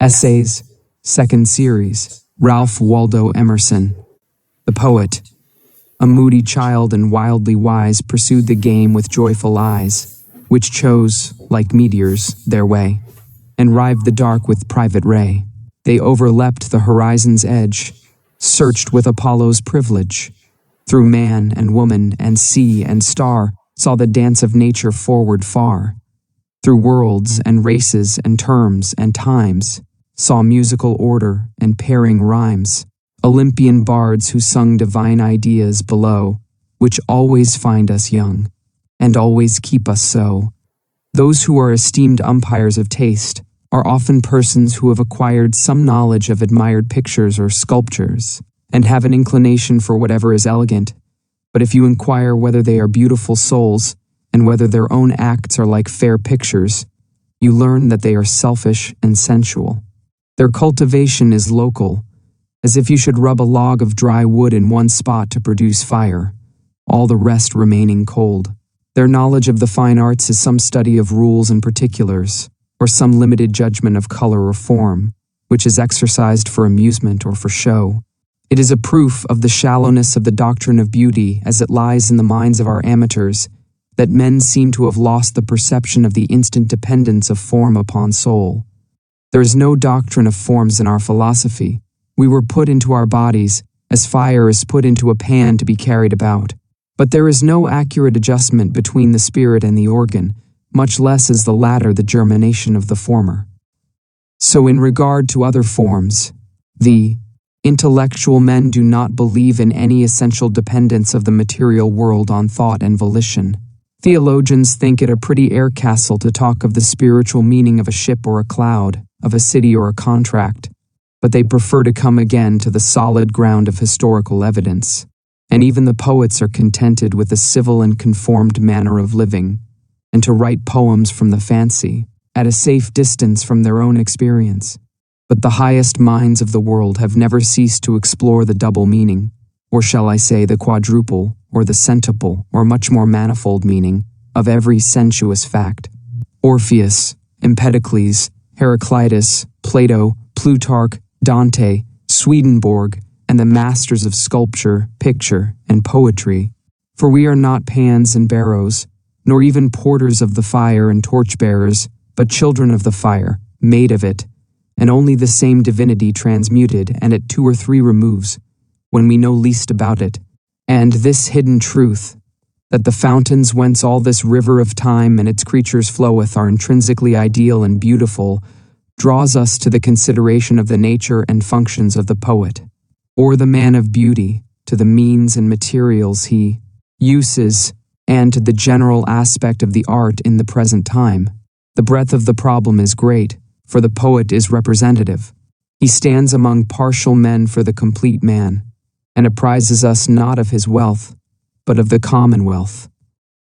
Essays, Second Series, Ralph Waldo Emerson. The poet, a moody child and wildly wise, pursued the game with joyful eyes, which chose, like meteors, their way, and rived the dark with private ray. They overleapt the horizon's edge, searched with Apollo's privilege. Through man and woman and sea and star, saw the dance of nature forward far. Through worlds and races and terms and times, saw musical order and pairing rhymes, Olympian bards who sung divine ideas below, which always find us young, and always keep us so. Those who are esteemed umpires of taste are often persons who have acquired some knowledge of admired pictures or sculptures, and have an inclination for whatever is elegant. But if you inquire whether they are beautiful souls, and whether their own acts are like fair pictures, you learn that they are selfish and sensual. Their cultivation is local, as if you should rub a log of dry wood in one spot to produce fire, all the rest remaining cold. Their knowledge of the fine arts is some study of rules and particulars, or some limited judgment of color or form, which is exercised for amusement or for show. It is a proof of the shallowness of the doctrine of beauty as it lies in the minds of our amateurs, that men seem to have lost the perception of the instant dependence of form upon soul. There is no doctrine of forms in our philosophy. We were put into our bodies, as fire is put into a pan to be carried about. But there is no accurate adjustment between the spirit and the organ, much less is the latter the germination of the former. So in regard to other forms, the intellectual men do not believe in any essential dependence of the material world on thought and volition. Theologians think it a pretty air castle to talk of the spiritual meaning of a ship or a cloud, of a city or a contract, but they prefer to come again to the solid ground of historical evidence, and even the poets are contented with a civil and conformed manner of living, and to write poems from the fancy, at a safe distance from their own experience. But the highest minds of the world have never ceased to explore the double meaning, or shall I say the quadruple, or the centuple, or much more manifold meaning, of every sensuous fact. Orpheus, Empedocles, Heraclitus, Plato, Plutarch, Dante, Swedenborg, and the masters of sculpture, picture, and poetry. For we are not pans and barrows, nor even porters of the fire and torchbearers, but children of the fire, made of it, and only the same divinity transmuted and at 2 or 3 removes, when we know least about it. And this hidden truth, that the fountains whence all this river of time and its creatures floweth are intrinsically ideal and beautiful, draws us to the consideration of the nature and functions of the poet, or the man of beauty, to the means and materials he uses, and to the general aspect of the art in the present time. The breadth of the problem is great, for the poet is representative. He stands among partial men for the complete man, and apprises us not of his wealth, but of the commonwealth.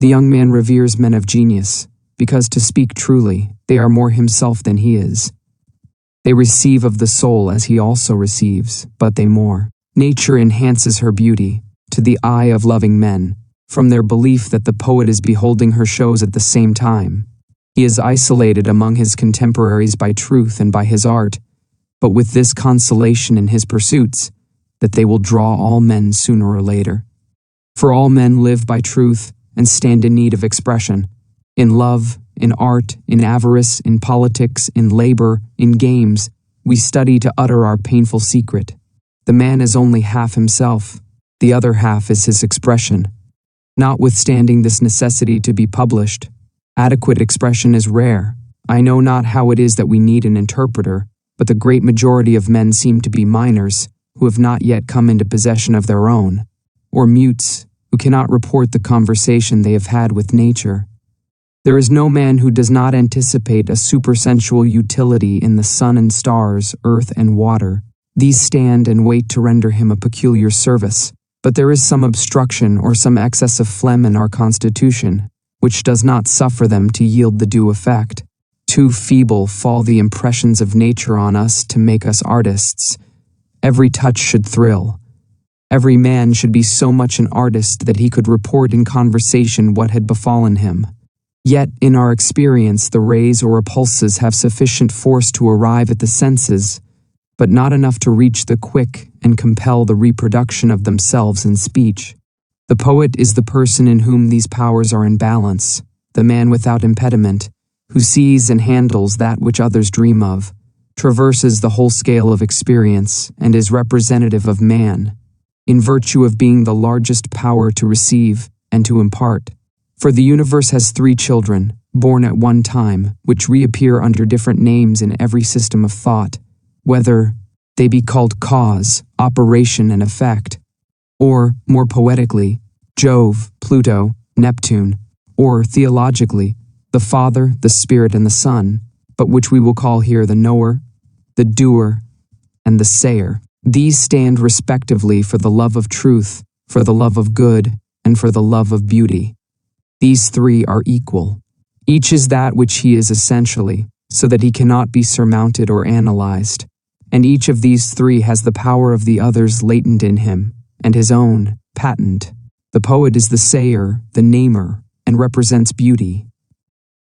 The young man reveres men of genius, because, to speak truly, they are more himself than he is. They receive of the soul as he also receives, but they more. Nature enhances her beauty, to the eye of loving men, from their belief that the poet is beholding her shows at the same time. He is isolated among his contemporaries by truth and by his art, but with this consolation in his pursuits, that they will draw all men sooner or later. For all men live by truth and stand in need of expression, in love, in art, in avarice, in politics, in labor, in games. We study to utter our painful secret. The man is only half himself, the other half is his expression. Notwithstanding this necessity to be published, adequate expression is rare. I know not how it is that we need an interpreter, but the great majority of men seem to be minors, who have not yet come into possession of their own, or mutes, who cannot report the conversation they have had with nature. There is no man who does not anticipate a supersensual utility in the sun and stars, earth and water. These stand and wait to render him a peculiar service, but there is some obstruction or some excess of phlegm in our constitution, which does not suffer them to yield the due effect. Too feeble fall the impressions of nature on us to make us artists. Every touch should thrill. Every man should be so much an artist that he could report in conversation what had befallen him. Yet, in our experience, the rays or repulses have sufficient force to arrive at the senses, but not enough to reach the quick and compel the reproduction of themselves in speech. The poet is the person in whom these powers are in balance, the man without impediment, who sees and handles that which others dream of, traverses the whole scale of experience, and is representative of man, in virtue of being the largest power to receive and to impart. For the universe has three children, born at one time, which reappear under different names in every system of thought, whether they be called cause, operation, and effect, or, more poetically, Jove, Pluto, Neptune, or, theologically, the Father, the Spirit, and the Son, but which we will call here the knower, the doer, and the sayer. These stand respectively for the love of truth, for the love of good, and for the love of beauty. These three are equal. Each is that which he is essentially, so that he cannot be surmounted or analyzed, and each of these three has the power of the others latent in him, and his own, patent. The poet is the sayer, the namer, and represents beauty.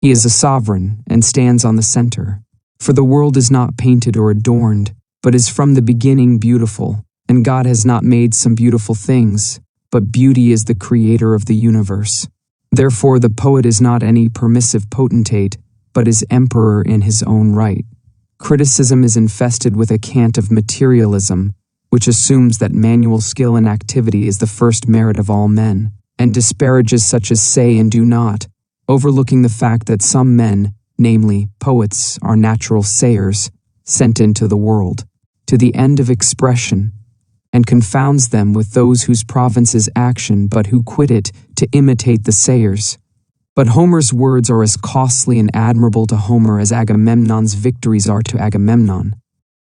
He is a sovereign and stands on the center. For the world is not painted or adorned, but is from the beginning beautiful, and God has not made some beautiful things, but beauty is the creator of the universe. Therefore the poet is not any permissive potentate, but is emperor in his own right. Criticism is infested with a cant of materialism, which assumes that manual skill and activity is the first merit of all men, and disparages such as say and do not, overlooking the fact that some men, namely poets, are natural sayers, sent into the world, to the end of expression, and confounds them with those whose province is action but who quit it to imitate the sayers. But Homer's words are as costly and admirable to Homer as Agamemnon's victories are to Agamemnon.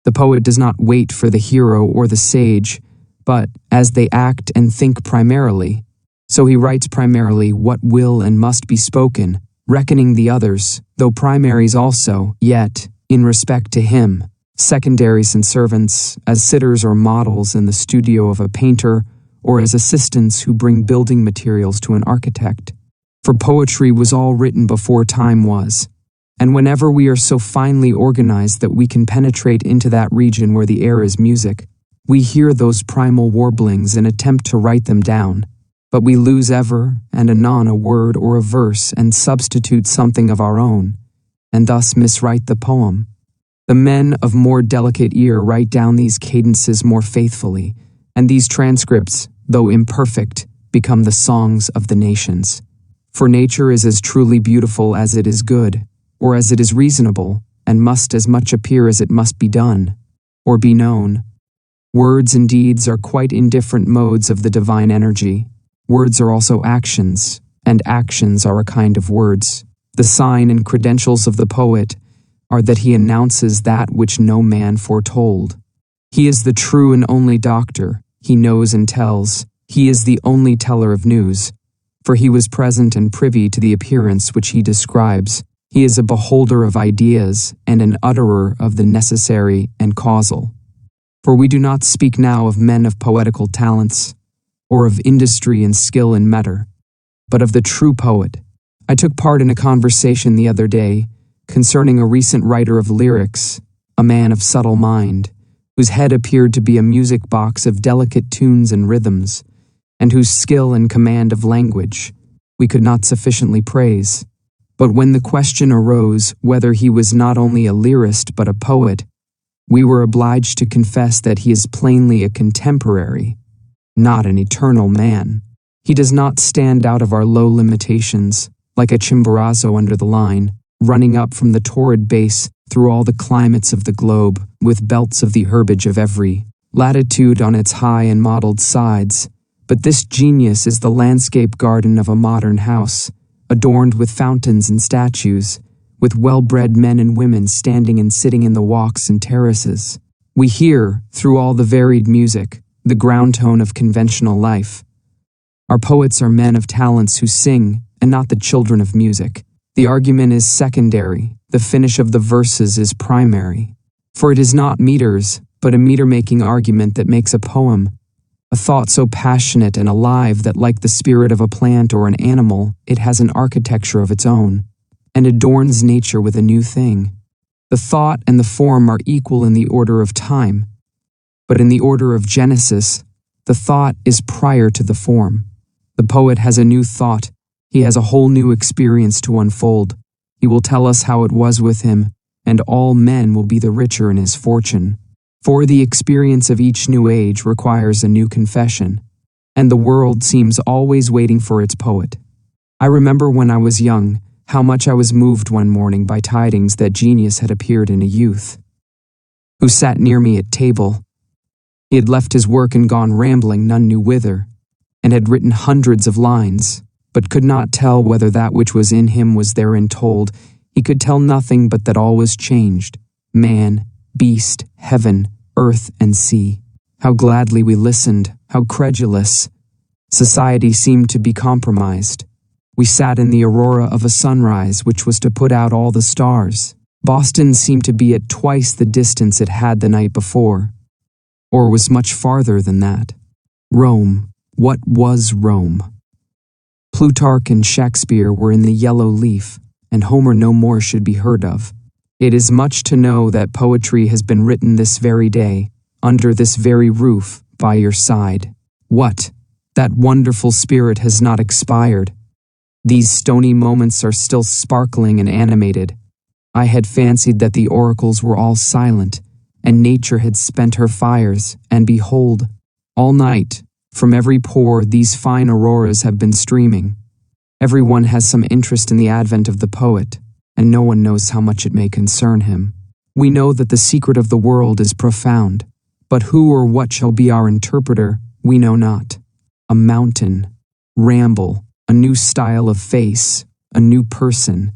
The poet does not wait for the hero or the sage, but, as they act and think primarily, so he writes primarily what will and must be spoken, reckoning the others, though primaries also, yet, in respect to him, secondaries and servants, as sitters or models in the studio of a painter, or as assistants who bring building materials to an architect. For poetry was all written before time was, and whenever we are so finely organized that we can penetrate into that region where the air is music, we hear those primal warblings and attempt to write them down, but we lose ever and anon a word or a verse and substitute something of our own, and thus miswrite the poem. The men of more delicate ear write down these cadences more faithfully, and these transcripts, though imperfect, become the songs of the nations. For nature is as truly beautiful as it is good, or as it is reasonable, and must as much appear as it must be done, or be known. Words and deeds are quite indifferent modes of the divine energy. Words are also actions, and actions are a kind of words. The sign and credentials of the poet are that he announces that which no man foretold. He is the true and only doctor, he knows and tells, he is the only teller of news, for he was present and privy to the appearance which he describes. He is a beholder of ideas and an utterer of the necessary and causal. For we do not speak now of men of poetical talents, or of industry and skill in matter, but of the true poet. I took part in a conversation the other day concerning a recent writer of lyrics, a man of subtle mind, whose head appeared to be a music box of delicate tunes and rhythms, and whose skill and command of language we could not sufficiently praise. But when the question arose whether he was not only a lyrist but a poet, we were obliged to confess that he is plainly a contemporary, not an eternal man. He does not stand out of our low limitations, like a Chimborazo under the line, running up from the torrid base through all the climates of the globe, with belts of the herbage of every latitude on its high and mottled sides. But this genius is the landscape garden of a modern house, adorned with fountains and statues, with well-bred men and women standing and sitting in the walks and terraces. We hear, through all the varied music, the ground tone of conventional life. Our poets are men of talents who sing, and not the children of music. The argument is secondary, the finish of the verses is primary. For it is not meters, but a meter-making argument that makes a poem, a thought so passionate and alive that, like the spirit of a plant or an animal, it has an architecture of its own, and adorns nature with a new thing. The thought and the form are equal in the order of time, but in the order of Genesis, the thought is prior to the form. The poet has a new thought. He has a whole new experience to unfold. He will tell us how it was with him, and all men will be the richer in his fortune. For the experience of each new age requires a new confession, and the world seems always waiting for its poet. I remember when I was young, how much I was moved one morning by tidings that genius had appeared in a youth who sat near me at table. He had left his work and gone rambling none knew whither, and had written hundreds of lines, but could not tell whether that which was in him was therein told. He could tell nothing but that all was changed, man, beast, heaven, earth, and sea. How gladly we listened, how credulous. Society seemed to be compromised. We sat in the aurora of a sunrise which was to put out all the stars. Boston seemed to be at twice the distance it had the night before, or was much farther than that. Rome, what was Rome? Plutarch and Shakespeare were in the yellow leaf, and Homer no more should be heard of. It is much to know that poetry has been written this very day, under this very roof, by your side. What? That wonderful spirit has not expired. These stony moments are still sparkling and animated. I had fancied that the oracles were all silent, and nature had spent her fires, and behold, all night, from every pore these fine auroras have been streaming. Every one has some interest in the advent of the poet, and no one knows how much it may concern him. We know that the secret of the world is profound, but who or what shall be our interpreter, we know not. A mountain, ramble, a new style of face, a new person,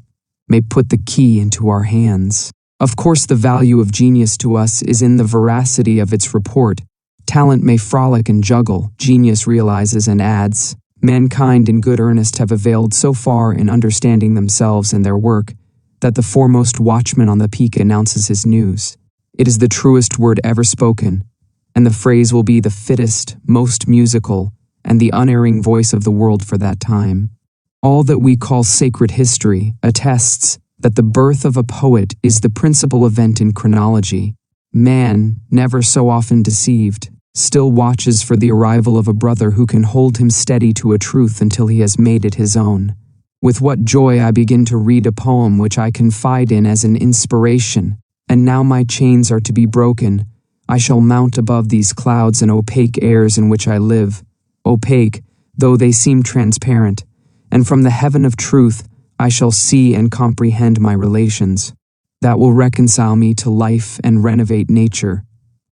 may put the key into our hands. Of course, the value of genius to us is in the veracity of its report. Talent may frolic and juggle, genius realizes and adds. Mankind in good earnest have availed so far in understanding themselves and their work, that the foremost watchman on the peak announces his news. It is the truest word ever spoken, and the phrase will be the fittest, most musical, and the unerring voice of the world for that time. All that we call sacred history attests that the birth of a poet is the principal event in chronology. Man, never so often deceived, still watches for the arrival of a brother who can hold him steady to a truth until he has made it his own. With what joy I begin to read a poem which I confide in as an inspiration, and now my chains are to be broken. I shall mount above these clouds and opaque airs in which I live, opaque, though they seem transparent, and from the heaven of truth I shall see and comprehend my relations. That will reconcile me to life and renovate nature,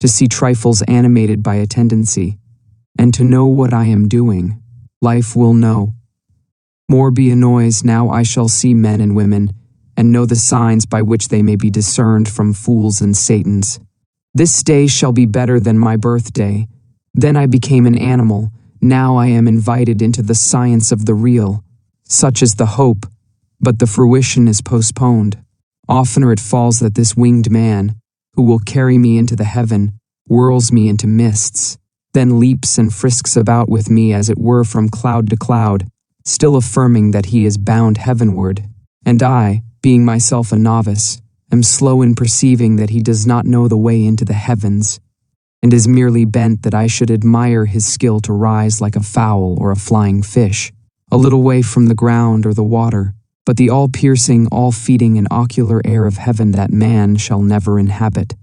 to see trifles animated by a tendency, and to know what I am doing. Life will know. More be a noise, now I shall see men and women, and know the signs by which they may be discerned from fools and satans. This day shall be better than my birthday. Then I became an animal, now I am invited into the science of the real. Such is the hope, but the fruition is postponed. Oftener it falls that this winged man, who will carry me into the heaven, whirls me into mists, then leaps and frisks about with me as it were from cloud to cloud, still affirming that he is bound heavenward. And I, being myself a novice, am slow in perceiving that he does not know the way into the heavens, and is merely bent that I should admire his skill to rise like a fowl or a flying fish, a little way from the ground or the water, but the all-piercing, all-feeding and ocular air of heaven that man shall never inhabit.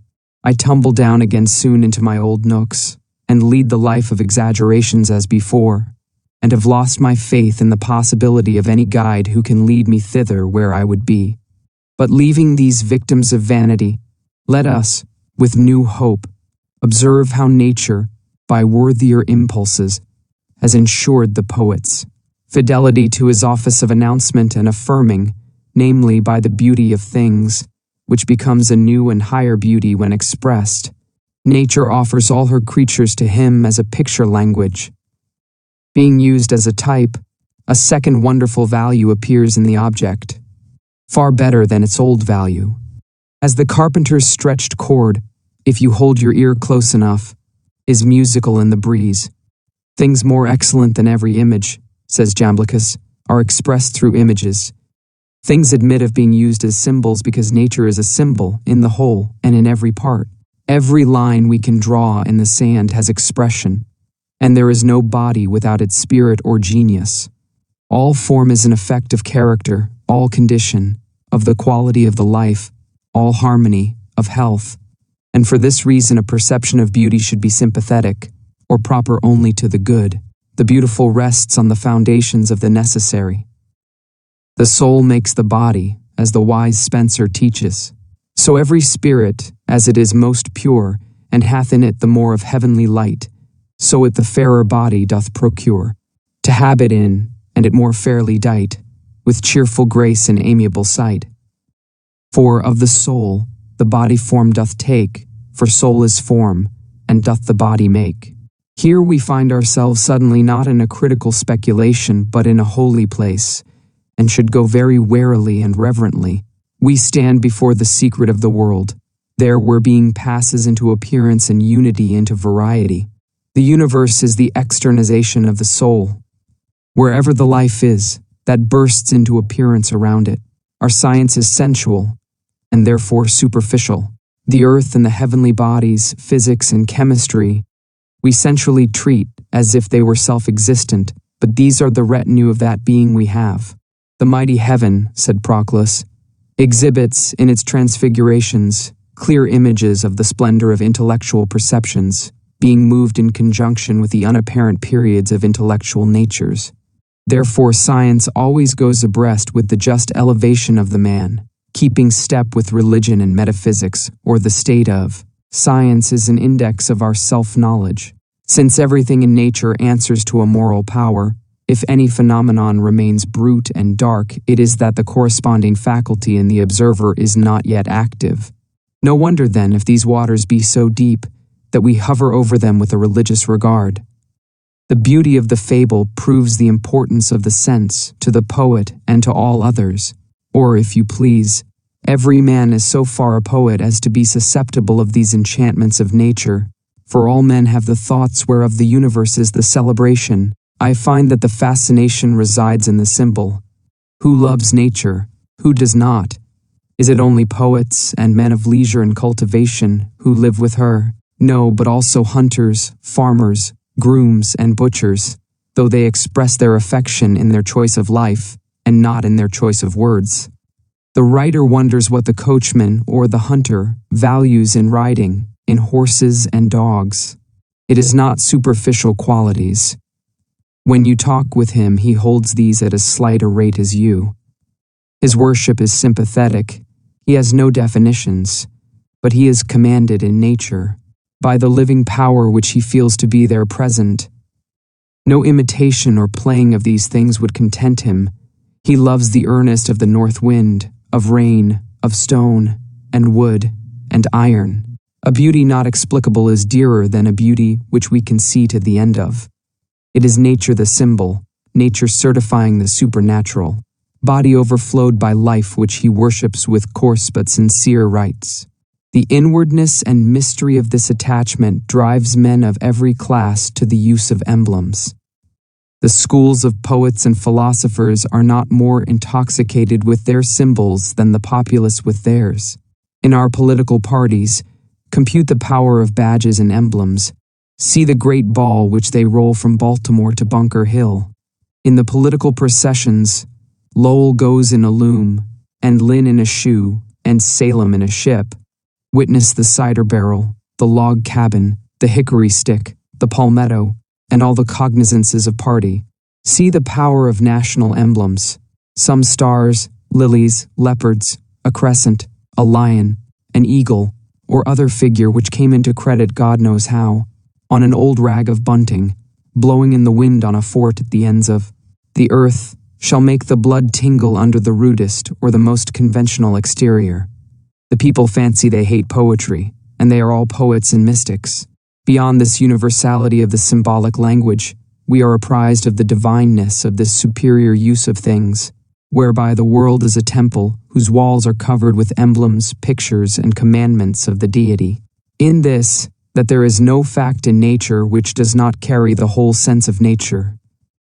I tumble down again soon into my old nooks, and lead the life of exaggerations as before, and have lost my faith in the possibility of any guide who can lead me thither where I would be. But leaving these victims of vanity, let us, with new hope, observe how nature, by worthier impulses, has ensured the poet's fidelity to his office of announcement and affirming, namely by the beauty of things, which becomes a new and higher beauty when expressed. Nature offers all her creatures to him as a picture language. Being used as a type, a second wonderful value appears in the object, far better than its old value. As the carpenter's stretched cord, if you hold your ear close enough, is musical in the breeze. Things more excellent than every image, says Jamblichus, are expressed through images. Things admit of being used as symbols because nature is a symbol in the whole and in every part. Every line we can draw in the sand has expression, and there is no body without its spirit or genius. All form is an effect of character, all condition, of the quality of the life, all harmony, of health. And for this reason a perception of beauty should be sympathetic, or proper only to the good. The beautiful rests on the foundations of the necessary. The soul makes the body, as the wise Spencer teaches. So every spirit, as it is most pure, and hath in it the more of heavenly light, so it the fairer body doth procure, to habit in, and it more fairly dight, with cheerful grace and amiable sight. For of the soul, the body form doth take, for soul is form, and doth the body make. Here we find ourselves suddenly not in a critical speculation, but in a holy place, and should go very warily and reverently. We stand before the secret of the world, there where being passes into appearance and unity into variety. The universe is the externization of the soul. Wherever the life is, that bursts into appearance around it. Our science is sensual, and therefore superficial. The earth and the heavenly bodies, physics and chemistry, we sensually treat as if they were self-existent, but these are the retinue of that being we have. The mighty heaven, said Proclus, exhibits, in its transfigurations, clear images of the splendor of intellectual perceptions, being moved in conjunction with the unapparent periods of intellectual natures. Therefore science always goes abreast with the just elevation of the man, keeping step with religion and metaphysics, or the state of. Science is an index of our self-knowledge. Since everything in nature answers to a moral power, if any phenomenon remains brute and dark, it is that the corresponding faculty in the observer is not yet active. No wonder then if these waters be so deep, that we hover over them with a religious regard. The beauty of the fable proves the importance of the sense to the poet and to all others, or, if you please, every man is so far a poet as to be susceptible of these enchantments of nature, for all men have the thoughts whereof the universe is the celebration. I find that the fascination resides in the symbol. Who loves nature? Who does not? Is it only poets and men of leisure and cultivation who live with her? No, but also hunters, farmers, grooms, and butchers, though they express their affection in their choice of life, and not in their choice of words. The writer wonders what the coachman or the hunter values in riding, in horses and dogs. It is not superficial qualities. When you talk with him, he holds these at as slight a rate as you. His worship is sympathetic. He has no definitions, but he is commanded in nature, by the living power which he feels to be there present. No imitation or playing of these things would content him. He loves the earnest of the north wind, of rain, of stone, and wood, and iron. A beauty not explicable is dearer than a beauty which we can see to the end of. It is nature the symbol, nature certifying the supernatural, body overflowed by life which he worships with coarse but sincere rites. The inwardness and mystery of this attachment drives men of every class to the use of emblems. The schools of poets and philosophers are not more intoxicated with their symbols than the populace with theirs. In our political parties, compute the power of badges and emblems. See the great ball which they roll from Baltimore to Bunker Hill. In the political processions, Lowell goes in a loom, and Lynn in a shoe, and Salem in a ship. Witness the cider barrel, the log cabin, the hickory stick, the palmetto, and all the cognizances of party. See the power of national emblems. Some stars, lilies, leopards, a crescent, a lion, an eagle, or other figure which came into credit God knows how, on an old rag of bunting, blowing in the wind on a fort at the ends of the earth, shall make the blood tingle under the rudest or the most conventional exterior. The people fancy they hate poetry, and they are all poets and mystics. Beyond this universality of the symbolic language, we are apprised of the divineness of this superior use of things, whereby the world is a temple whose walls are covered with emblems, pictures, and commandments of the deity. In this, that there is no fact in nature which does not carry the whole sense of nature,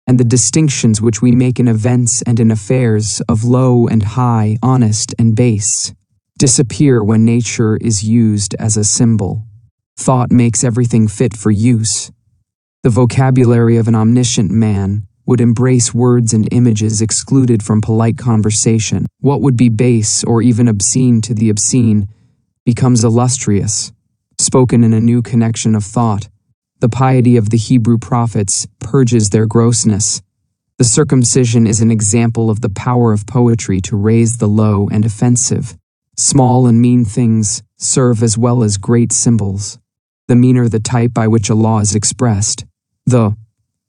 and the distinctions which we make in events and in affairs of low and high, honest and base, disappear when nature is used as a symbol. Thought makes everything fit for use. The vocabulary of an omniscient man would embrace words and images excluded from polite conversation. What would be base or even obscene to the obscene becomes illustrious, spoken in a new connection of thought. The piety of the Hebrew prophets purges their grossness. The circumcision is an example of the power of poetry to raise the low and offensive. Small and mean things serve as well as great symbols. The meaner the type by which a law is expressed, the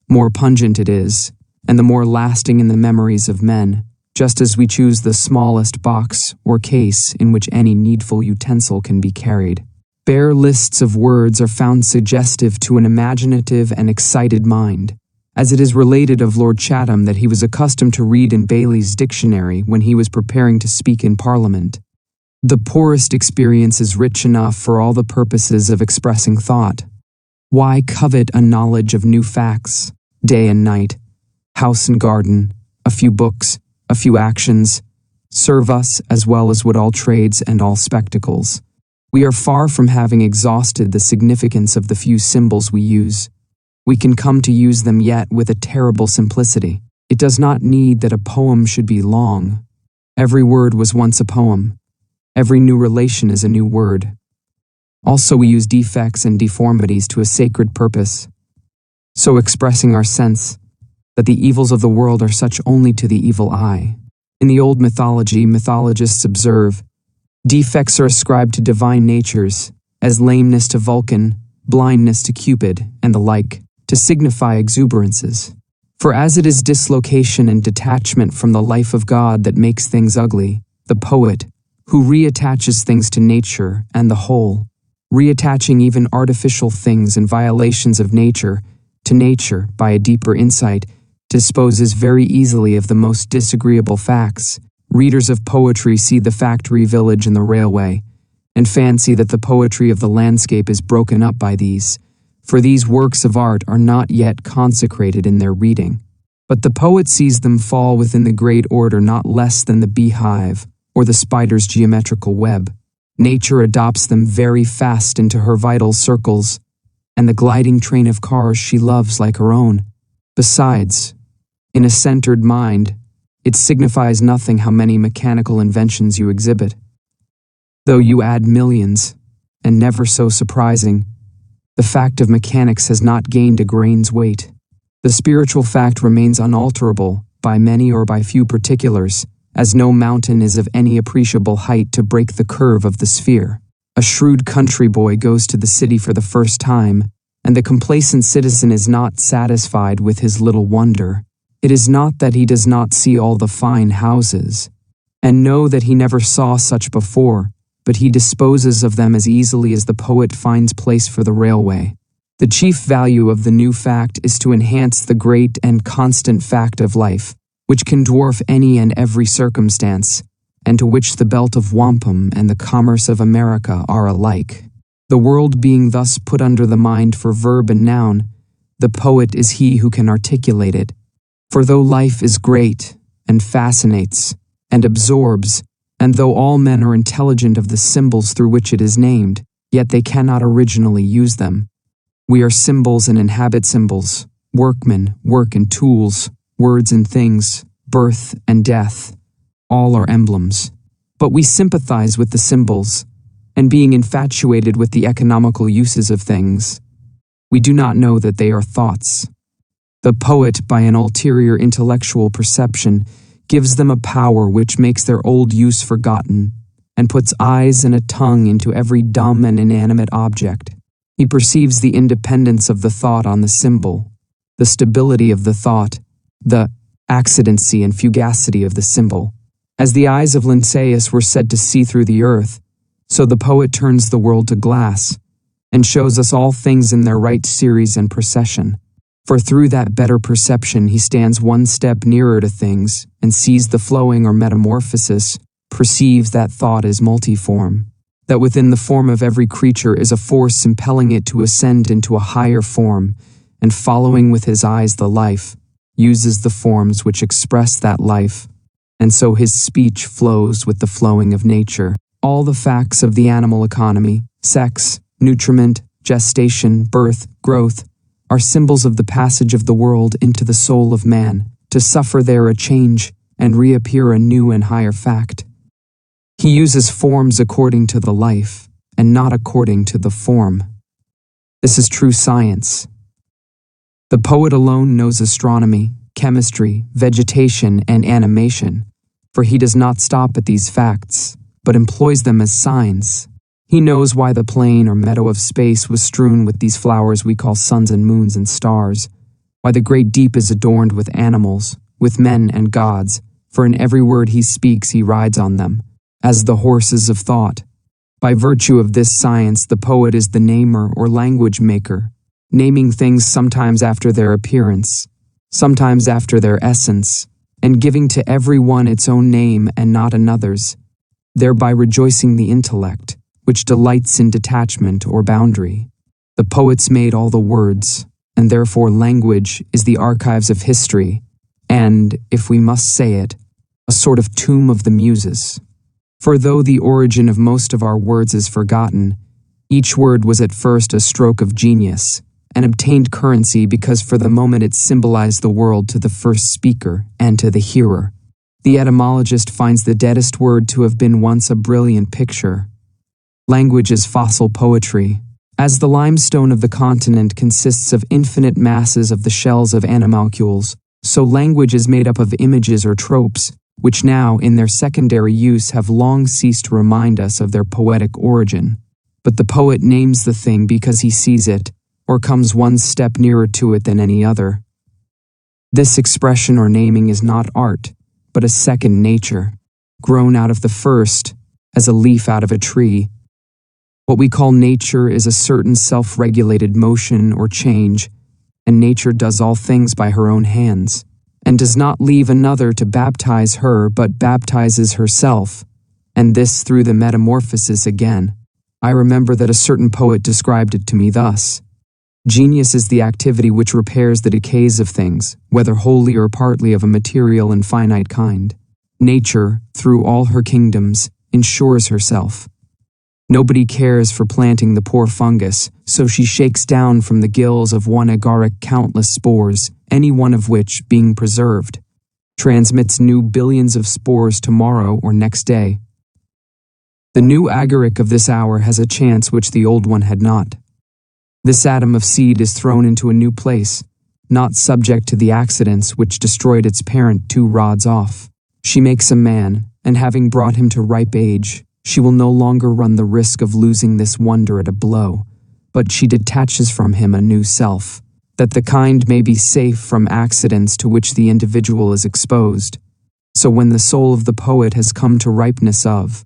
more pungent it is, and the more lasting in the memories of men, just as we choose the smallest box or case in which any needful utensil can be carried. Bare lists of words are found suggestive to an imaginative and excited mind, as it is related of Lord Chatham that he was accustomed to read in Bailey's dictionary when he was preparing to speak in Parliament. The poorest experience is rich enough for all the purposes of expressing thought. Why covet a knowledge of new facts, day and night, house and garden, a few books, a few actions, serve us as well as would all trades and all spectacles. We are far from having exhausted the significance of the few symbols we use. We can come to use them yet with a terrible simplicity. It does not need that a poem should be long. Every word was once a poem. Every new relation is a new word. Also, we use defects and deformities to a sacred purpose, so expressing our sense that the evils of the world are such only to the evil eye. In the old mythology, mythologists observe, defects are ascribed to divine natures, as lameness to Vulcan, blindness to Cupid, and the like, to signify exuberances. For as it is dislocation and detachment from the life of God that makes things ugly, the poet, who reattaches things to nature and the whole, reattaching even artificial things and violations of nature to nature by a deeper insight, disposes very easily of the most disagreeable facts. Readers of poetry see the factory village and the railway, and fancy that the poetry of the landscape is broken up by these, for these works of art are not yet consecrated in their reading. But the poet sees them fall within the great order not less than the beehive or the spider's geometrical web. Nature adopts them very fast into her vital circles, and the gliding train of cars she loves like her own. Besides, in a centered mind, it signifies nothing how many mechanical inventions you exhibit. Though you add millions, and never so surprising, the fact of mechanics has not gained a grain's weight. The spiritual fact remains unalterable by many or by few particulars, as no mountain is of any appreciable height to break the curve of the sphere. A shrewd country boy goes to the city for the first time, and the complacent citizen is not satisfied with his little wonder. It is not that he does not see all the fine houses, and know that he never saw such before, but he disposes of them as easily as the poet finds place for the railway. The chief value of the new fact is to enhance the great and constant fact of life, which can dwarf any and every circumstance, and to which the belt of wampum and the commerce of America are alike. The world being thus put under the mind for verb and noun, the poet is he who can articulate it. For though life is great, and fascinates, and absorbs, and though all men are intelligent of the symbols through which it is named, yet they cannot originally use them. We are symbols and inhabit symbols, workmen, work and tools, words and things, birth and death, all are emblems. But we sympathize with the symbols, and being infatuated with the economical uses of things, we do not know that they are thoughts. The poet, by an ulterior intellectual perception, gives them a power which makes their old use forgotten, and puts eyes and a tongue into every dumb and inanimate object. He perceives the independence of the thought on the symbol, the stability of the thought, the accidency and fugacity of the symbol. As the eyes of Linnaeus were said to see through the earth, so the poet turns the world to glass, and shows us all things in their right series and procession. For through that better perception he stands one step nearer to things, and sees the flowing or metamorphosis, perceives that thought is multiform. that within the form of every creature is a force impelling it to ascend into a higher form, and following with his eyes the life, uses the forms which express that life, and so his speech flows with the flowing of nature. All the facts of the animal economy, sex, nutriment, gestation, birth, growth, are symbols of the passage of the world into the soul of man, to suffer there a change and reappear a new and higher fact. He uses forms according to the life, and not according to the form. This is true science. The poet alone knows astronomy, chemistry, vegetation, and animation, for he does not stop at these facts, but employs them as signs. He knows why the plain or meadow of space was strewn with these flowers we call suns and moons and stars, why the great deep is adorned with animals, with men and gods, for in every word he speaks he rides on them, as the horses of thought. By virtue of this science, the poet is the namer or language maker, naming things sometimes after their appearance, sometimes after their essence, and giving to every one its own name and not another's, thereby rejoicing the intellect, which delights in detachment or boundary. The poets made all the words, and therefore language is the archives of history, and, if we must say it, a sort of tomb of the muses. For though the origin of most of our words is forgotten, each word was at first a stroke of genius, and obtained currency because for the moment it symbolized the world to the first speaker and to the hearer. The etymologist finds the deadest word to have been once a brilliant picture. Language is fossil poetry. As the limestone of the continent consists of infinite masses of the shells of animalcules, so language is made up of images or tropes, which now, in their secondary use, have long ceased to remind us of their poetic origin. But the poet names the thing because he sees it, or comes one step nearer to it than any other. This expression or naming is not art, but a second nature, grown out of the first, as a leaf out of a tree. What we call nature is a certain self-regulated motion or change, and nature does all things by her own hands, and does not leave another to baptize her but baptizes herself, and this through the metamorphosis again. I remember that a certain poet described it to me thus: genius is the activity which repairs the decays of things, whether wholly or partly of a material and finite kind. Nature, through all her kingdoms, insures herself. Nobody cares for planting the poor fungus, so she shakes down from the gills of one agaric countless spores, any one of which, being preserved, transmits new billions of spores tomorrow or next day. The new agaric of this hour has a chance which the old one had not. This atom of seed is thrown into a new place, not subject to the accidents which destroyed its parent 2 rods off. She makes a man, and having brought him to ripe age, she will no longer run the risk of losing this wonder at a blow, but she detaches from him a new self, that the kind may be safe from accidents to which the individual is exposed. So when the soul of the poet has come to ripeness of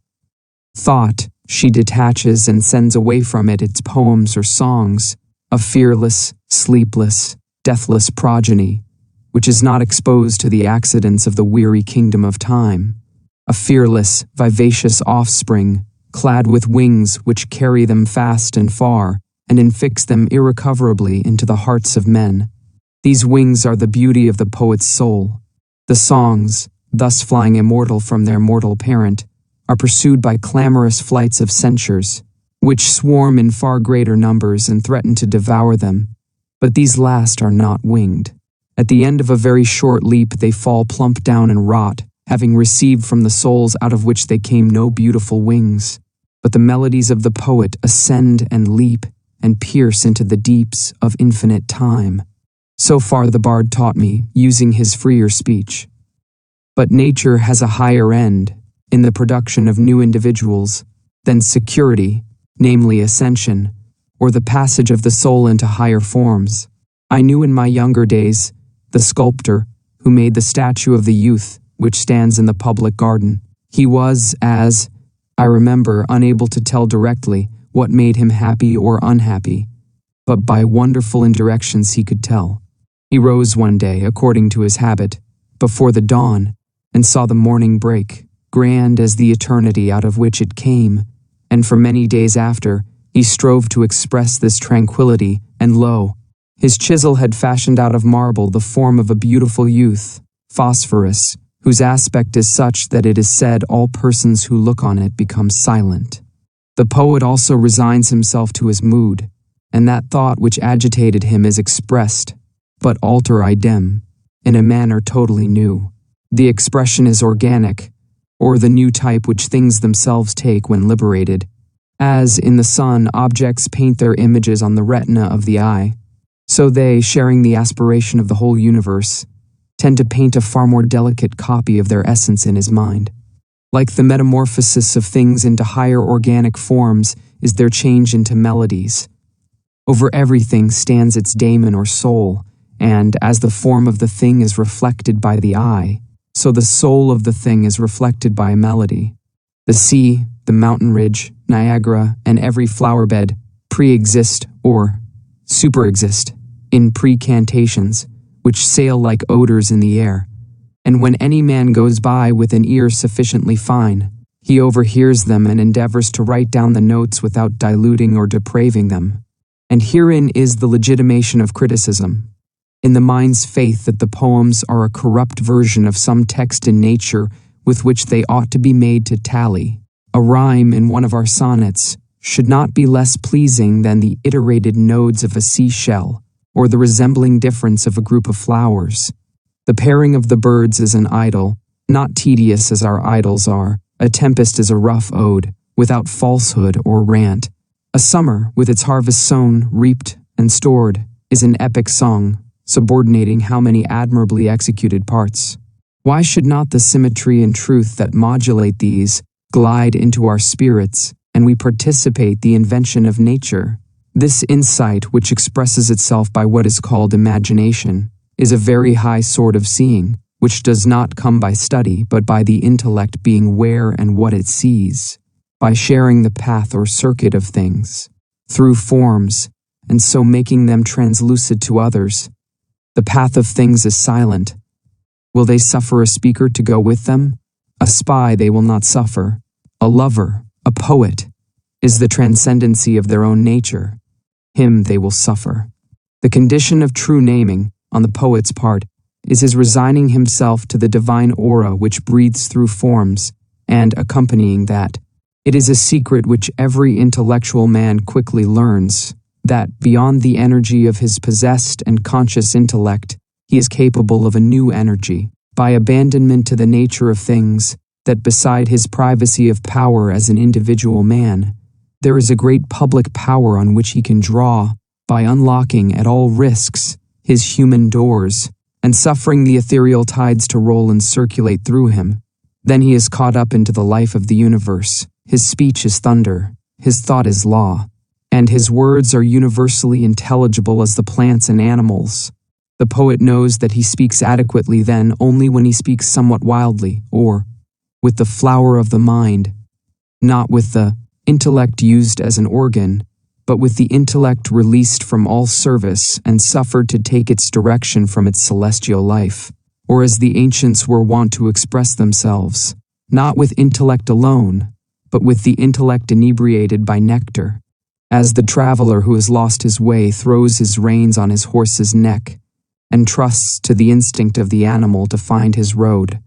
thought, she detaches and sends away from it its poems or songs, a fearless, sleepless, deathless progeny, which is not exposed to the accidents of the weary kingdom of time. A fearless, vivacious offspring, clad with wings which carry them fast and far, and infix them irrecoverably into the hearts of men. These wings are the beauty of the poet's soul. The songs, thus flying immortal from their mortal parent, are pursued by clamorous flights of censures, which swarm in far greater numbers and threaten to devour them. But these last are not winged. At the end of a very short leap they fall plump down and rot, having received from the souls out of which they came no beautiful wings. But the melodies of the poet ascend and leap and pierce into the deeps of infinite time. So far the bard taught me, using his freer speech. But nature has a higher end, in the production of new individuals, than security, namely ascension, or the passage of the soul into higher forms. I knew in my younger days the sculptor who made the statue of the youth which stands in the public garden. He was, as I remember, unable to tell directly what made him happy or unhappy, but by wonderful indirections he could tell. He rose one day, according to his habit, before the dawn, and saw the morning break, grand as the eternity out of which it came, and for many days after, he strove to express this tranquility, and lo, his chisel had fashioned out of marble the form of a beautiful youth, Phosphorus, whose aspect is such that it is said all persons who look on it become silent. The poet also resigns himself to his mood, and that thought which agitated him is expressed, but alter idem, in a manner totally new. The expression is organic, or the new type which things themselves take when liberated. As, in the sun, objects paint their images on the retina of the eye, so they, sharing the aspiration of the whole universe, tend to paint a far more delicate copy of their essence in his mind. Like the metamorphosis of things into higher organic forms is their change into melodies. Over everything stands its daemon or soul, and as the form of the thing is reflected by the eye, so the soul of the thing is reflected by a melody. The sea, the mountain ridge, Niagara, and every flower bed pre-exist or super-exist in precantations, which sail like odors in the air. And when any man goes by with an ear sufficiently fine, he overhears them and endeavors to write down the notes without diluting or depraving them. And herein is the legitimation of criticism, in the mind's faith that the poems are a corrupt version of some text in nature with which they ought to be made to tally. A rhyme in one of our sonnets should not be less pleasing than the iterated nodes of a seashell, or the resembling difference of a group of flowers. The pairing of the birds is an idyll, not tedious as our idyls are. A tempest is a rough ode, without falsehood or rant. A summer, with its harvest sown, reaped, and stored, is an epic song, subordinating how many admirably executed parts. Why should not the symmetry and truth that modulate these glide into our spirits, and we participate the invention of nature? This insight, which expresses itself by what is called imagination, is a very high sort of seeing, which does not come by study, but by the intellect being where and what it sees, by sharing the path or circuit of things, through forms, and so making them translucid to others. The path of things is silent. Will they suffer a speaker to go with them? A spy they will not suffer. A lover, a poet, is the transcendency of their own nature. Him they will suffer. The condition of true naming, on the poet's part, is his resigning himself to the divine aura which breathes through forms, and accompanying that, it is a secret which every intellectual man quickly learns, that beyond the energy of his possessed and conscious intellect, he is capable of a new energy, by abandonment to the nature of things, that beside his privacy of power as an individual man, there is a great public power on which he can draw, by unlocking at all risks his human doors, and suffering the ethereal tides to roll and circulate through him. Then he is caught up into the life of the universe. His speech is thunder, his thought is law, and his words are universally intelligible as the plants and animals. The poet knows that he speaks adequately then only when he speaks somewhat wildly, or with the flower of the mind, not with the intellect used as an organ, but with the intellect released from all service and suffered to take its direction from its celestial life, or as the ancients were wont to express themselves, not with intellect alone, but with the intellect inebriated by nectar. As the traveler who has lost his way throws his reins on his horse's neck and trusts to the instinct of the animal to find his road,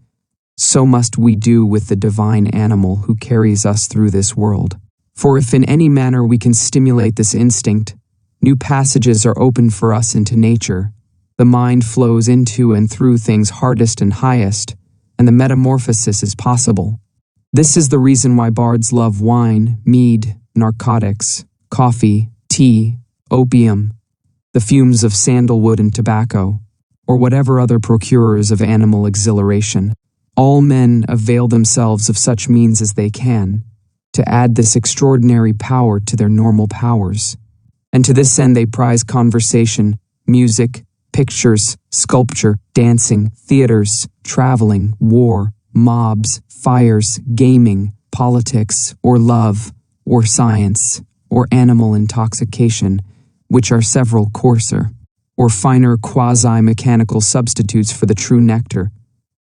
so must we do with the divine animal who carries us through this world. For if in any manner we can stimulate this instinct, new passages are opened for us into nature. The mind flows into and through things hardest and highest, and the metamorphosis is possible. This is the reason why bards love wine, mead, narcotics, coffee, tea, opium, the fumes of sandalwood and tobacco, or whatever other procurers of animal exhilaration. All men avail themselves of such means as they can, to add this extraordinary power to their normal powers. And to this end they prize conversation, music, pictures, sculpture, dancing, theaters, traveling, war, mobs, fires, gaming, politics, or love, or science, or animal intoxication, which are several coarser, or finer quasi-mechanical substitutes for the true nectar,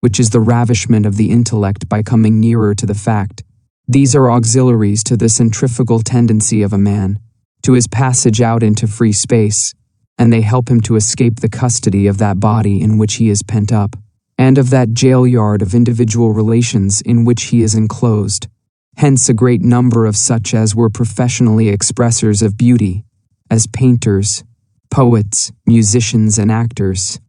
which is the ravishment of the intellect by coming nearer to the fact, These are auxiliaries to the centrifugal tendency of a man, to his passage out into free space, and they help him to escape the custody of that body in which he is pent up, and of that jail yard of individual relations in which he is enclosed. Hence a great number of such as were professionally expressors of beauty, as painters, poets, musicians, and actors,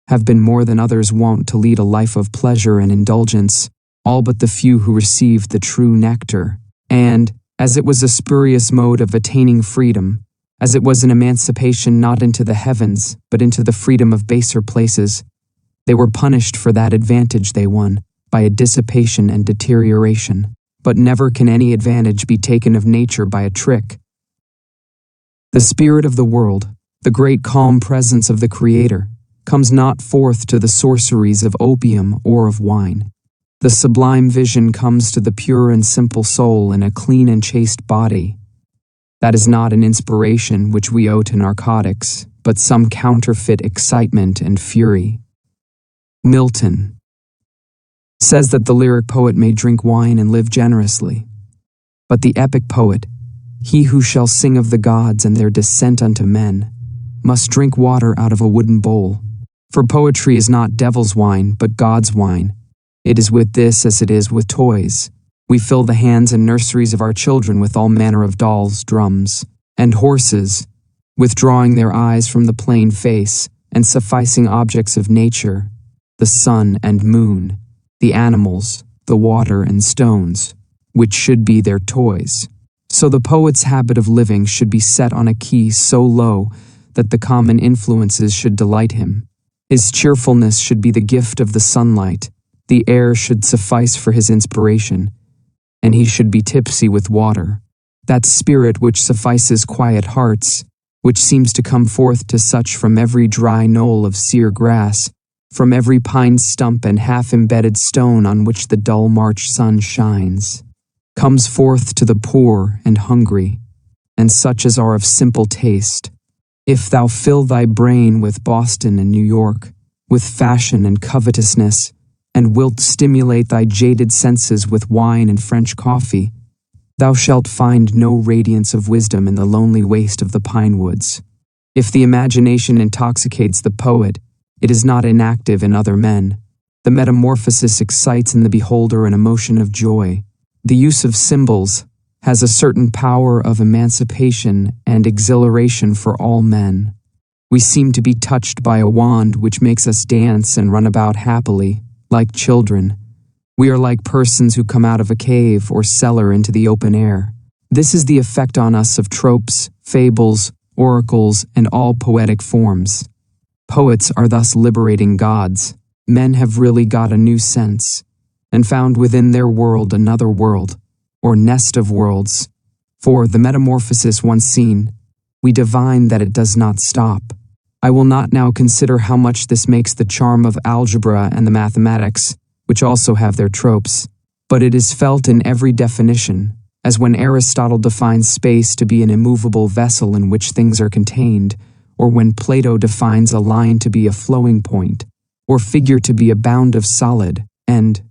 have been more than others wont to lead a life of pleasure and indulgence, all but the few who received the true nectar, and, as it was a spurious mode of attaining freedom, as it was an emancipation not into the heavens, but into the freedom of baser places, they were punished for that advantage they won, by a dissipation and deterioration. But never can any advantage be taken of nature by a trick. The spirit of the world, the great calm presence of the Creator, comes not forth to the sorceries of opium or of wine. The sublime vision comes to the pure and simple soul in a clean and chaste body. That is not an inspiration which we owe to narcotics, but some counterfeit excitement and fury. Milton says that the lyric poet may drink wine and live generously. But the epic poet, he who shall sing of the gods and their descent unto men, must drink water out of a wooden bowl. For poetry is not devil's wine, but God's wine. It is with this as it is with toys. We fill the hands and nurseries of our children with all manner of dolls, drums, and horses, withdrawing their eyes from the plain face and sufficing objects of nature, the sun and moon, the animals, the water and stones, which should be their toys. So the poet's habit of living should be set on a key so low that the common influences should delight him. His cheerfulness should be the gift of the sunlight, the air should suffice for his inspiration, and he should be tipsy with water. That spirit which suffices quiet hearts, which seems to come forth to such from every dry knoll of sere grass, from every pine stump and half-embedded stone on which the dull March sun shines, comes forth to the poor and hungry, and such as are of simple taste. If thou fill thy brain with Boston and New York, with fashion and covetousness, and wilt stimulate thy jaded senses with wine and French coffee, thou shalt find no radiance of wisdom in the lonely waste of the pine woods. If the imagination intoxicates the poet, it is not inactive in other men. The metamorphosis excites in the beholder an emotion of joy. The use of symbols has a certain power of emancipation and exhilaration for all men. We seem to be touched by a wand which makes us dance and run about happily, like children. We are like persons who come out of a cave or cellar into the open air. This is the effect on us of tropes, fables, oracles, and all poetic forms. Poets are thus liberating gods. Men have really got a new sense, and found within their world another world, or nest of worlds. For the metamorphosis once seen, we divine that it does not stop. I will not now consider how much this makes the charm of algebra and the mathematics, which also have their tropes, but it is felt in every definition, as when Aristotle defines space to be an immovable vessel in which things are contained, or when Plato defines a line to be a flowing point, or figure to be a bound of solid, and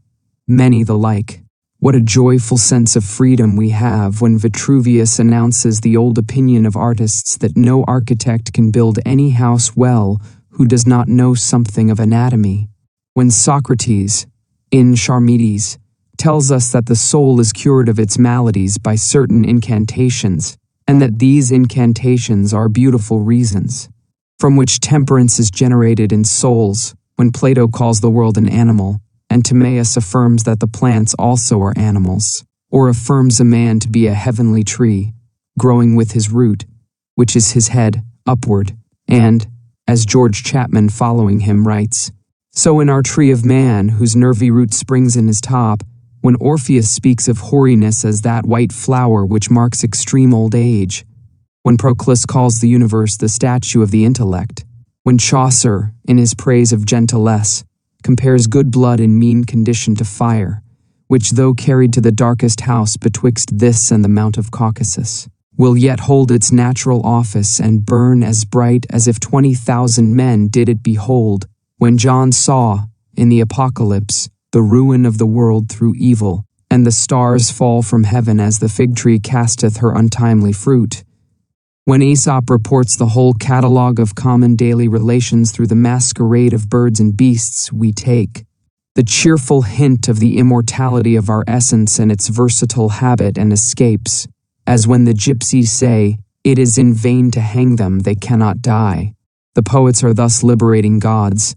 many the like. What a joyful sense of freedom we have when Vitruvius announces the old opinion of artists that no architect can build any house well who does not know something of anatomy. When Socrates, in Charmides, tells us that the soul is cured of its maladies by certain incantations, and that these incantations are beautiful reasons, from which temperance is generated in souls. When Plato calls the world an animal, and Timaeus affirms that the plants also are animals, or affirms a man to be a heavenly tree, growing with his root, which is his head, upward, and, as George Chapman following him writes, so in our tree of man, whose nervy root springs in his top, when Orpheus speaks of hoariness as that white flower which marks extreme old age, when Proclus calls the universe the statue of the intellect, when Chaucer, in his praise of gentilesse, compares good blood in mean condition to fire, which though carried to the darkest house betwixt this and the Mount of Caucasus, will yet hold its natural office and burn as bright as if 20,000 men did it behold, when John saw, in the Apocalypse, the ruin of the world through evil, and the stars fall from heaven as the fig tree casteth her untimely fruit. When Aesop reports the whole catalogue of common daily relations through the masquerade of birds and beasts, we take the cheerful hint of the immortality of our essence and its versatile habit and escapes, as when the gypsies say, "It is in vain to hang them, they cannot die." The poets are thus liberating gods.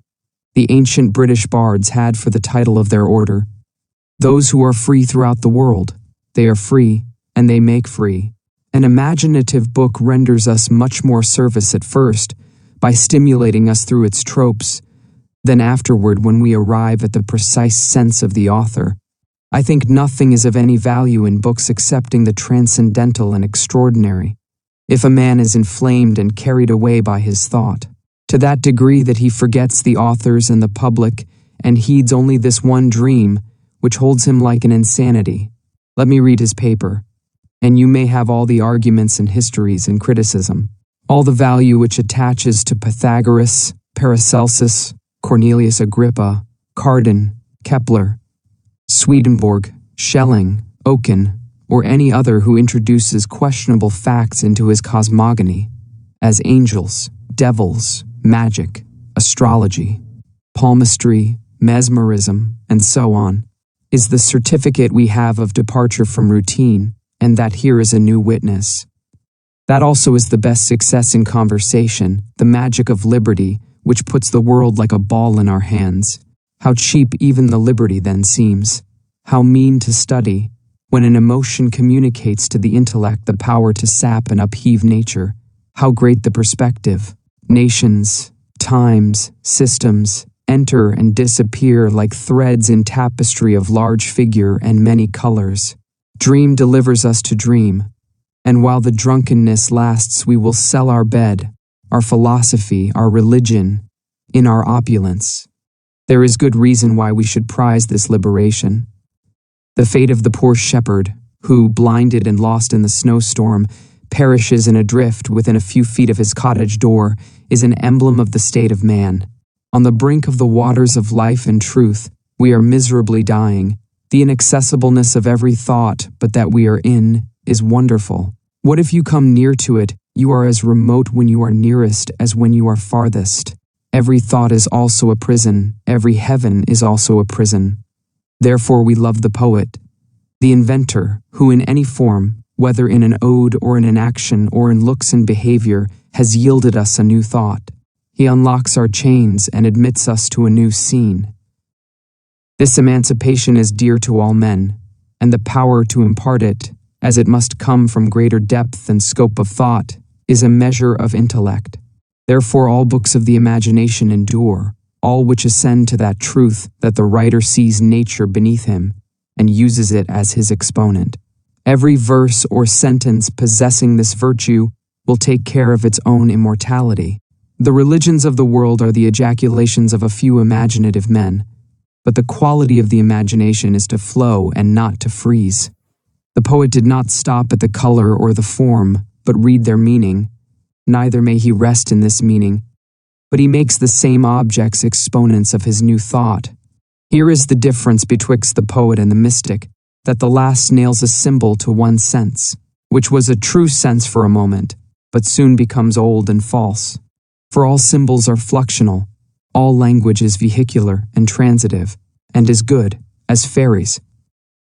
The ancient British bards had for the title of their order, "Those who are free throughout the world, they are free, and they make free." An imaginative book renders us much more service at first, by stimulating us through its tropes, than afterward when we arrive at the precise sense of the author. I think nothing is of any value in books excepting the transcendental and extraordinary, if a man is inflamed and carried away by his thought, to that degree that he forgets the authors and the public, and heeds only this one dream, which holds him like an insanity. Let me read his paper, and you may have all the arguments and histories and criticism, all the value which attaches to Pythagoras, Paracelsus, Cornelius Agrippa, Cardan, Kepler, Swedenborg, Schelling, Oken, or any other who introduces questionable facts into his cosmogony, as angels, devils, magic, astrology, palmistry, mesmerism, and so on, is the certificate we have of departure from routine, and that here is a new witness. That also is the best success in conversation, the magic of liberty, which puts the world like a ball in our hands. How cheap even the liberty then seems. How mean to study, when an emotion communicates to the intellect the power to sap and upheave nature. How great the perspective. Nations, times, systems, enter and disappear like threads in tapestry of large figure and many colors. Dream delivers us to dream, and while the drunkenness lasts we will sell our bed, our philosophy, our religion, in our opulence. There is good reason why we should prize this liberation. The fate of the poor shepherd, who, blinded and lost in the snowstorm, perishes in a drift within a few feet of his cottage door, is an emblem of the state of man. On the brink of the waters of life and truth, we are miserably dying. The inaccessibleness of every thought but that we are in is wonderful. What if you come near to it? You are as remote when you are nearest as when you are farthest. Every thought is also a prison. Every heaven is also a prison. Therefore we love the poet, the inventor, who in any form, whether in an ode or in an action or in looks and behavior, has yielded us a new thought. He unlocks our chains and admits us to a new scene. This emancipation is dear to all men, and the power to impart it, as it must come from greater depth and scope of thought, is a measure of intellect. Therefore all books of the imagination endure, all which ascend to that truth that the writer sees nature beneath him and uses it as his exponent. Every verse or sentence possessing this virtue will take care of its own immortality. The religions of the world are the ejaculations of a few imaginative men, but the quality of the imagination is to flow and not to freeze. The poet did not stop at the color or the form, but read their meaning. Neither may he rest in this meaning, but he makes the same objects exponents of his new thought. Here is the difference betwixt the poet and the mystic, that the last nails a symbol to one sense, which was a true sense for a moment, but soon becomes old and false. For all symbols are fluxional, all language is vehicular and transitive, and is good, as ferries.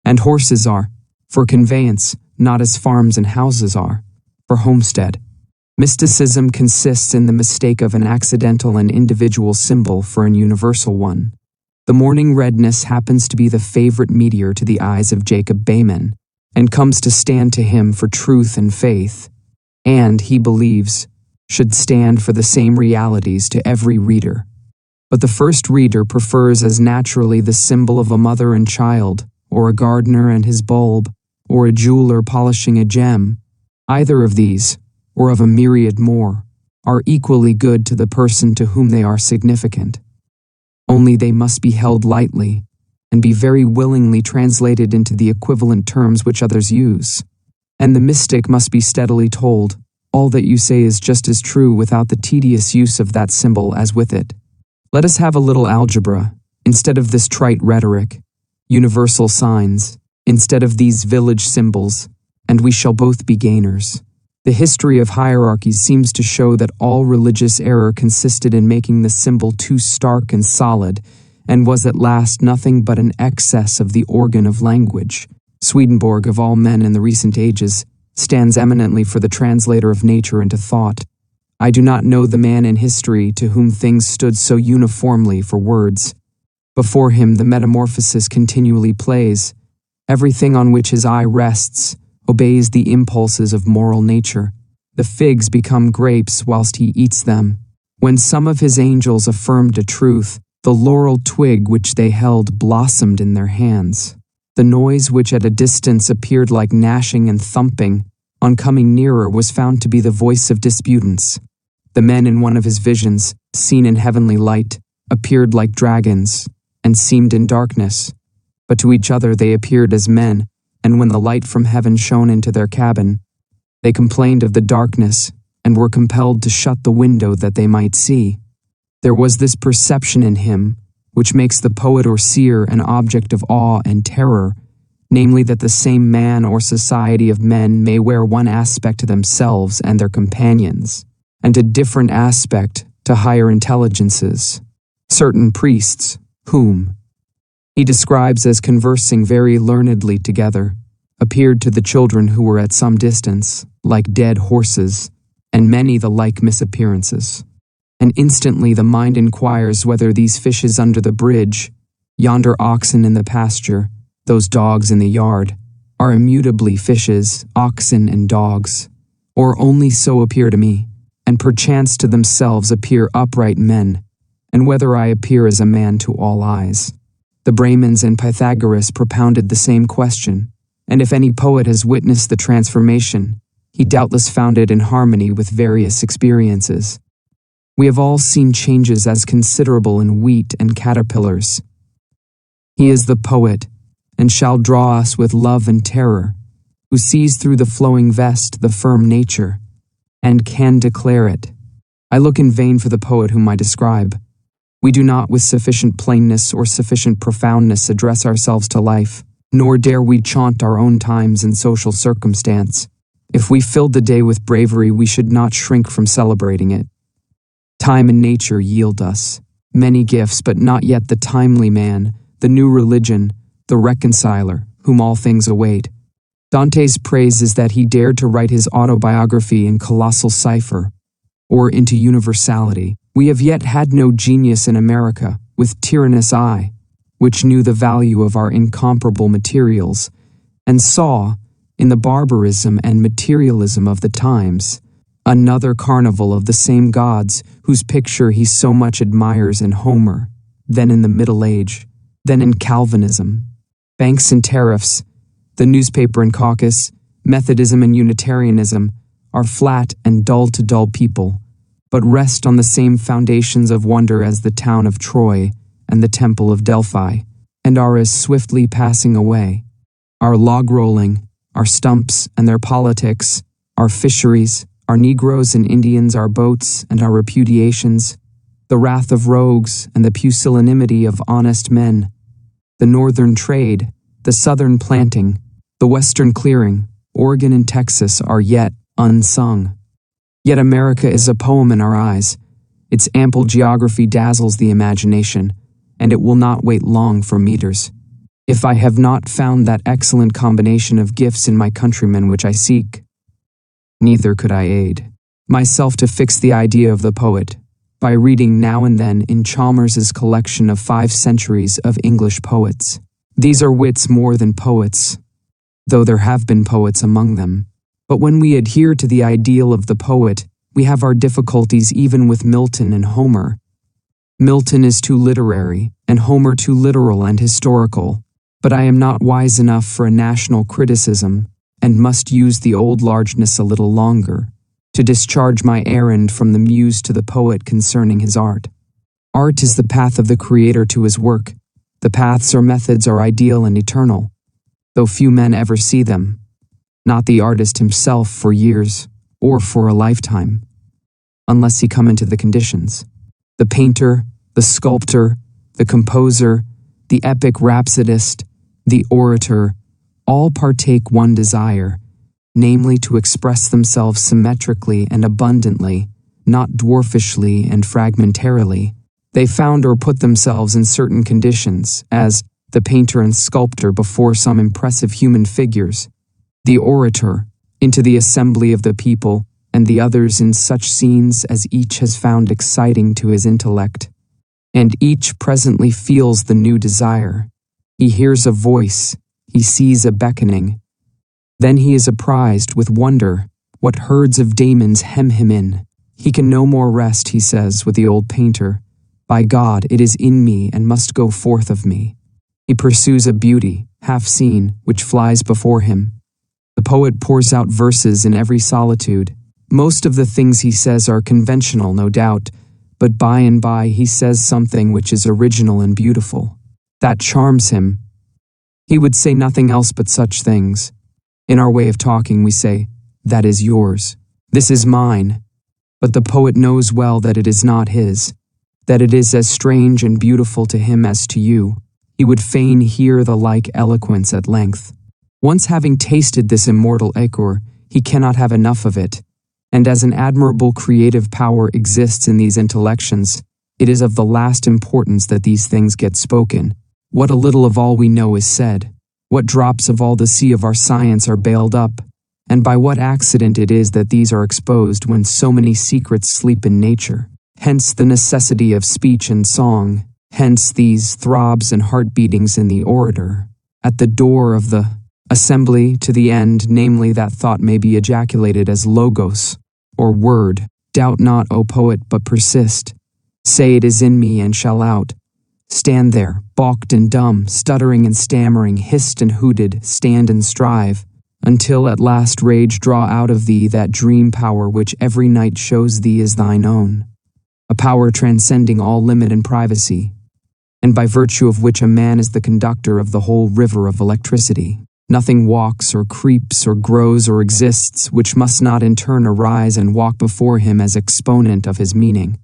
And horses are, for conveyance, not as farms and houses are, for homestead. Mysticism consists in the mistake of an accidental and individual symbol for an universal one. The morning redness happens to be the favorite meteor to the eyes of Jacob Behmen, and comes to stand to him for truth and faith, and, he believes, should stand for the same realities to every reader. But the first reader prefers as naturally the symbol of a mother and child, or a gardener and his bulb, or a jeweler polishing a gem. Either of these, or of a myriad more, are equally good to the person to whom they are significant. Only they must be held lightly, and be very willingly translated into the equivalent terms which others use. And the mystic must be steadily told, all that you say is just as true without the tedious use of that symbol as with it. Let us have a little algebra, instead of this trite rhetoric, universal signs, instead of these village symbols, and we shall both be gainers. The history of hierarchies seems to show that all religious error consisted in making the symbol too stark and solid, and was at last nothing but an excess of the organ of language. Swedenborg, of all men in the recent ages, stands eminently for the translator of nature into thought. I do not know the man in history to whom things stood so uniformly for words. Before him the metamorphosis continually plays. Everything on which his eye rests obeys the impulses of moral nature. The figs become grapes whilst he eats them. When some of his angels affirmed a truth, the laurel twig which they held blossomed in their hands. The noise which at a distance appeared like gnashing and thumping, on coming nearer was found to be the voice of disputants. The men in one of his visions, seen in heavenly light, appeared like dragons, and seemed in darkness. But to each other they appeared as men, and when the light from heaven shone into their cabin, they complained of the darkness, and were compelled to shut the window that they might see. There was this perception in him, which makes the poet or seer an object of awe and terror, namely that the same man or society of men may wear one aspect to themselves and their companions, and a different aspect to higher intelligences, certain priests, whom he describes as conversing very learnedly together, appeared to the children who were at some distance, like dead horses, and many the like misappearances. And instantly the mind inquires whether these fishes under the bridge, yonder oxen in the pasture, those dogs in the yard, are immutably fishes, oxen, and dogs, or only so appear to me, and perchance to themselves appear upright men, and whether I appear as a man to all eyes. The Brahmins and Pythagoras propounded the same question, and if any poet has witnessed the transformation, he doubtless found it in harmony with various experiences. We have all seen changes as considerable in wheat and caterpillars. He is the poet, and shall draw us with love and terror, who sees through the flowing vest the firm nature, and can declare it. I look in vain for the poet whom I describe. We do not with sufficient plainness or sufficient profoundness address ourselves to life, nor dare we chaunt our own times and social circumstance. If we filled the day with bravery, we should not shrink from celebrating it. Time and nature yield us many gifts, but not yet the timely man, the new religion, the reconciler, whom all things await. Dante's praise is that he dared to write his autobiography in colossal cipher, or into universality. We have yet had no genius in America, with tyrannous eye, which knew the value of our incomparable materials, and saw, in the barbarism and materialism of the times, another carnival of the same gods whose picture he so much admires in Homer, then in the Middle Age, then in Calvinism. Banks and tariffs, the newspaper and caucus, Methodism and Unitarianism are flat and dull people, but rest on the same foundations of wonder as the town of Troy and the temple of Delphi, and are as swiftly passing away. Our log rolling, our stumps and their politics, our fisheries, our Negroes and Indians, our boats and our repudiations, the wrath of rogues and the pusillanimity of honest men, the northern trade, the southern planting, the western clearing, Oregon and Texas are yet unsung. Yet America is a poem in our eyes. Its ample geography dazzles the imagination, and it will not wait long for meters. If I have not found that excellent combination of gifts in my countrymen which I seek, neither could I aid myself to fix the idea of the poet by reading now and then in Chalmers's collection of 5 centuries of English poets. These are wits more than poets, though there have been poets among them. But when we adhere to the ideal of the poet, we have our difficulties even with Milton and Homer. Milton is too literary, and Homer too literal and historical, but I am not wise enough for a national criticism, and must use the old largeness a little longer, to discharge my errand from the muse to the poet concerning his art. Art is the path of the creator to his work. The paths or methods are ideal and eternal, though few men ever see them, not the artist himself for years or for a lifetime, unless he come into the conditions. The painter, the sculptor, the composer, the epic rhapsodist, the orator, All partake one desire, namely to express themselves symmetrically and abundantly, not dwarfishly and fragmentarily. They found or put themselves in certain conditions, as the painter and sculptor before some impressive human figures, the orator into the assembly of the people, and the others in such scenes as each has found exciting to his intellect. And each presently feels the new desire. He hears a voice, he sees a beckoning. Then he is apprised with wonder what herds of daemons hem him in. He can no more rest, he says with the old painter. By God, it is in me and must go forth of me. He pursues a beauty, half seen, which flies before him. The poet pours out verses in every solitude. Most of the things he says are conventional, no doubt, but by and by he says something which is original and beautiful. That charms him. He would say nothing else but such things. In our way of talking, we say, "That is yours. This is mine." But the poet knows well that it is not his, that it is as strange and beautiful to him as to you. He would fain hear the like eloquence at length. Once having tasted this immortal ichor, he cannot have enough of it. And as an admirable creative power exists in these intellections, it is of the last importance that these things get spoken. What a little of all we know is said. What drops of all the sea of our science are bailed up, and by what accident it is that these are exposed when so many secrets sleep in nature. Hence the necessity of speech and song, hence these throbs and heart-beatings in the orator. At the door of the assembly to the end, namely that thought may be ejaculated as logos, or word. Doubt not, O poet, but persist. Say it is in me and shall out. Stand there, balked and dumb, stuttering and stammering, hissed and hooted, stand and strive, until at last rage draw out of thee that dream power which every night shows thee as thine own, a power transcending all limit and privacy, and by virtue of which a man is the conductor of the whole river of electricity. Nothing walks or creeps or grows or exists which must not in turn arise and walk before him as exponent of his meaning.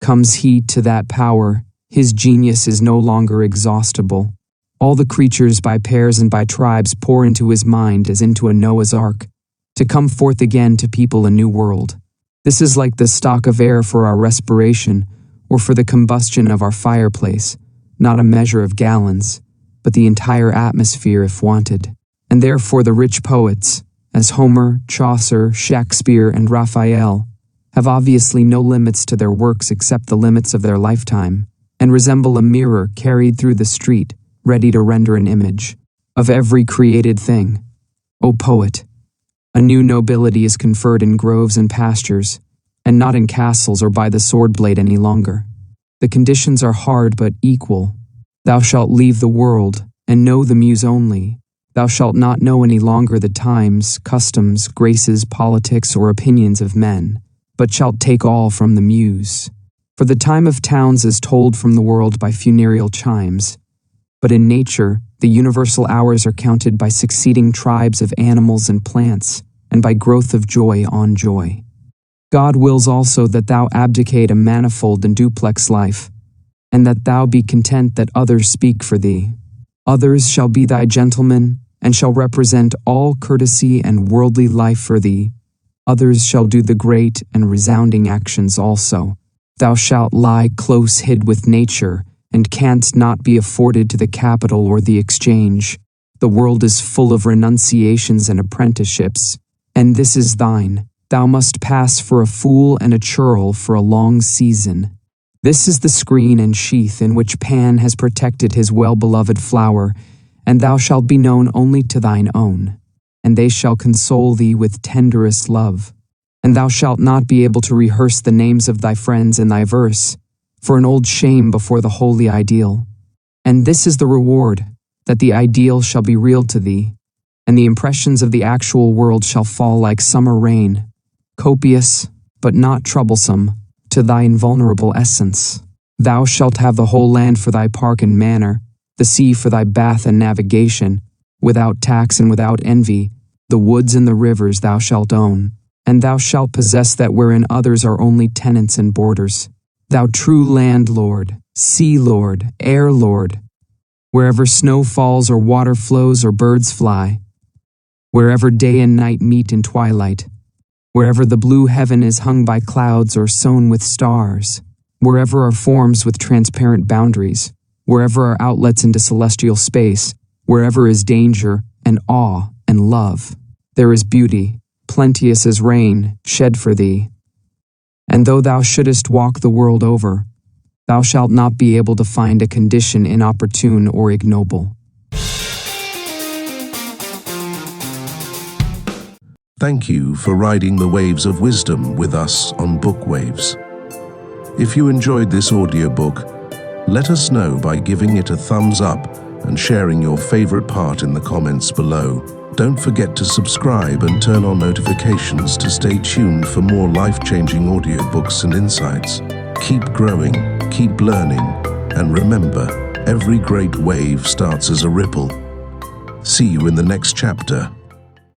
Comes he to that power, his genius is no longer exhaustible. All the creatures by pairs and by tribes pour into his mind as into a Noah's ark, to come forth again to people a new world. This is like the stock of air for our respiration, or for the combustion of our fireplace, not a measure of gallons, but the entire atmosphere if wanted. And therefore the rich poets, as Homer, Chaucer, Shakespeare, and Raphael, have obviously no limits to their works except the limits of their lifetime, and resemble a mirror carried through the street, ready to render an image of every created thing. O poet, a new nobility is conferred in groves and pastures, and not in castles or by the sword blade any longer. The conditions are hard but equal. Thou shalt leave the world, and know the muse only. Thou shalt not know any longer the times, customs, graces, politics, or opinions of men, but shalt take all from the muse. For the time of towns is told from the world by funereal chimes, but in nature the universal hours are counted by succeeding tribes of animals and plants, and by growth of joy on joy. God wills also that thou abdicate a manifold and duplex life, and that thou be content that others speak for thee. Others shall be thy gentlemen, and shall represent all courtesy and worldly life for thee. Others shall do the great and resounding actions also. Thou shalt lie close hid with nature, and canst not be afforded to the capital or the exchange. The world is full of renunciations and apprenticeships, and this is thine. Thou must pass for a fool and a churl for a long season. This is the screen and sheath in which Pan has protected his well-beloved flower, and thou shalt be known only to thine own, and they shall console thee with tenderest love. And thou shalt not be able to rehearse the names of thy friends in thy verse, for an old shame before the holy ideal. And this is the reward, that the ideal shall be real to thee, and the impressions of the actual world shall fall like summer rain, copious, but not troublesome, to thy invulnerable essence. Thou shalt have the whole land for thy park and manor, the sea for thy bath and navigation, without tax and without envy. The woods and the rivers thou shalt own, and thou shalt possess that wherein others are only tenants and boarders. Thou true landlord, sea lord, air lord, wherever snow falls or water flows or birds fly, wherever day and night meet in twilight, wherever the blue heaven is hung by clouds or sown with stars, wherever are forms with transparent boundaries, wherever are outlets into celestial space, wherever is danger and awe and love, there is beauty, plenteous as rain, shed for thee. And though thou shouldest walk the world over, thou shalt not be able to find a condition inopportune or ignoble. Thank you for riding the waves of wisdom with us on Book Waves. If you enjoyed this audiobook, let us know by giving it a thumbs up and sharing your favorite part in the comments below. Don't forget to subscribe and turn on notifications to stay tuned for more life-changing audiobooks and insights. Keep growing, keep learning, and remember, every great wave starts as a ripple. See you in the next chapter.